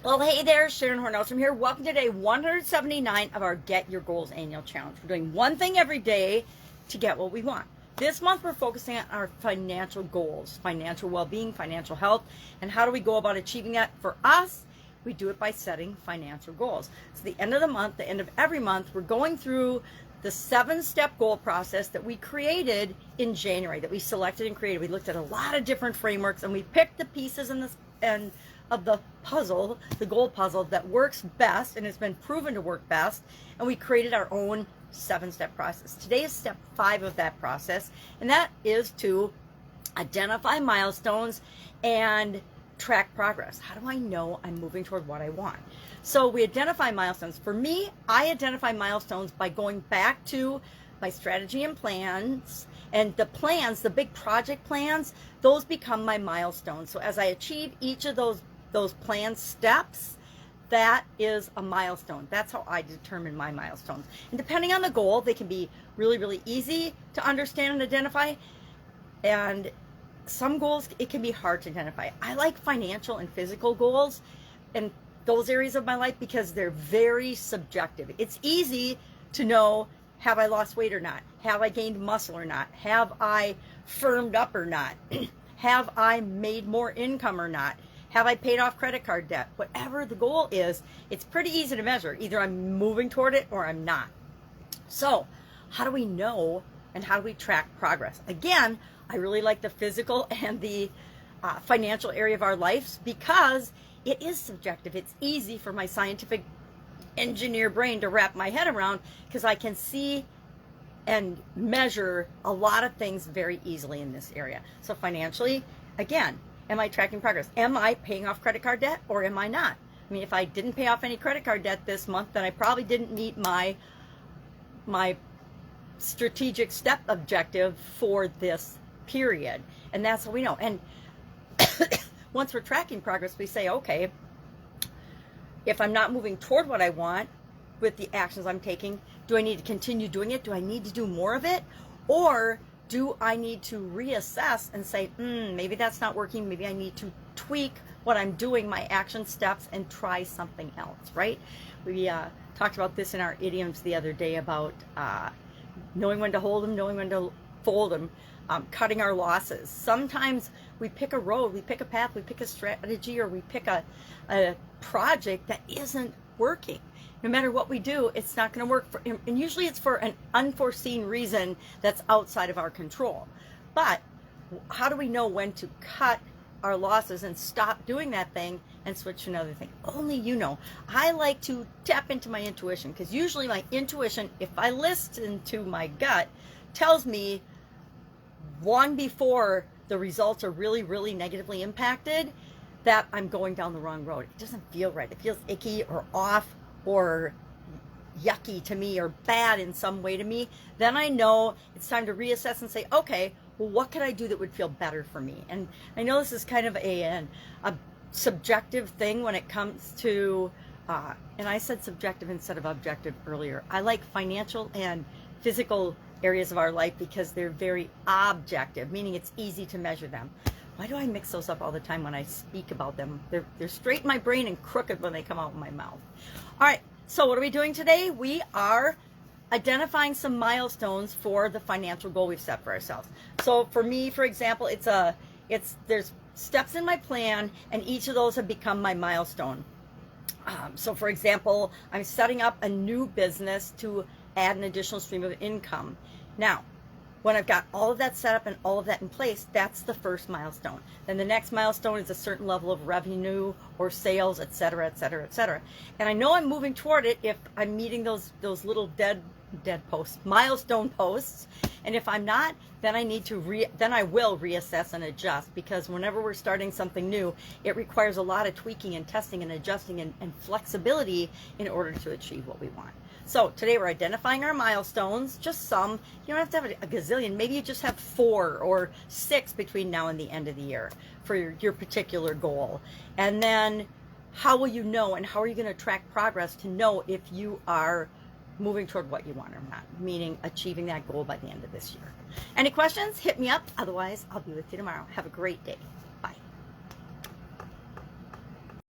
Well, hey there, Sharon Horne-Ellstrom here. Welcome to day 179 of our Get Your Goals annual challenge. We're doing one thing every day to get what we want. This month, we're focusing on our financial goals, financial well-being, financial health, and how do we go about achieving that? For us, we do it by setting financial goals. So the end of the month, the end of every month, we're going through the 7-step goal process that we created in January, that we selected and created. We looked at a lot of different frameworks, and we picked the pieces of the puzzle, the goal puzzle that works best and has been proven to work best, and we created our own 7-step process. Today is step 5 of that process, and that is to identify milestones and track progress. How do I know I'm moving toward what I want? So we identify milestones. For me, I identify milestones by going back to my strategy and plans, and the plans, the big project plans, those become my milestones. So as I achieve each of those planned steps, that is a milestone. That's how I determine my milestones. And depending on the goal, they can be really, really easy to understand and identify. And some goals, it can be hard to identify. I like financial and physical goals in those areas of my life because they're very subjective. It's easy to know, have I lost weight or not? Have I gained muscle or not? Have I firmed up or not? Have I made more income or not? Have I paid off credit card debt? Whatever the goal is, it's pretty easy to measure. Either I'm moving toward it or I'm not. So how do we know and how do we track progress? Again, I really like the physical and the financial area of our lives because it is subjective. It's easy for my scientific engineer brain to wrap my head around because I can see and measure a lot of things very easily in this area. So financially, again, am I tracking progress? Am I paying off credit card debt or am I not? I mean, if I didn't pay off any credit card debt this month, then I probably didn't meet my strategic step objective for this period. And that's what we know. And once we're tracking progress, we say, okay, if I'm not moving toward what I want with the actions I'm taking, do I need to continue doing it? Do I need to do more of it? Or do I need to reassess and say, maybe that's not working. Maybe I need to tweak what I'm doing, my action steps, and try something else, right? We talked about this in our idioms the other day about knowing when to hold them, knowing when to fold them, cutting our losses. Sometimes we pick a road, we pick a path, we pick a strategy, or we pick a project that isn't working. No matter what we do, it's not going to work. And usually it's for an unforeseen reason that's outside of our control. But how do we know when to cut our losses and stop doing that thing and switch to another thing? Only you know. I like to tap into my intuition because usually my intuition, if I listen to my gut, tells me long before the results are really, really negatively impacted that I'm going down the wrong road. It doesn't feel right. It feels icky or off or yucky to me or bad in some way to me. Then I know it's time to reassess and say, okay, well, what could I do that would feel better for me? And I know this is kind of a subjective thing when it comes to, and I said subjective instead of objective earlier. I like financial and physical areas of our life because they're very objective, meaning it's easy to measure them. Why do I mix those up all the time when I speak about them? They're straight in my brain and crooked when they come out of my mouth. All right, so what are we doing today? We are identifying some milestones for the financial goal we've set for ourselves. So for me, for example, there's steps in my plan, and each of those have become my milestone. So for example, I'm setting up a new business to add an additional stream of income. Now, when I've got all of that set up and all of that in place, that's the first milestone. Then the next milestone is a certain level of revenue or sales, et cetera, et cetera, et cetera. And I know I'm moving toward it if I'm meeting those little dead posts, milestone posts. And if I'm not, then I will reassess and adjust, because whenever we're starting something new, it requires a lot of tweaking and testing and adjusting and flexibility in order to achieve what we want. So today we're identifying our milestones, just some. You don't have to have a gazillion. Maybe you just have 4 or 6 between now and the end of the year for your particular goal. And then how will you know, and how are you going to track progress to know if you are moving toward what you want or not, meaning achieving that goal by the end of this year? Any questions? Hit me up. Otherwise, I'll be with you tomorrow. Have a great day.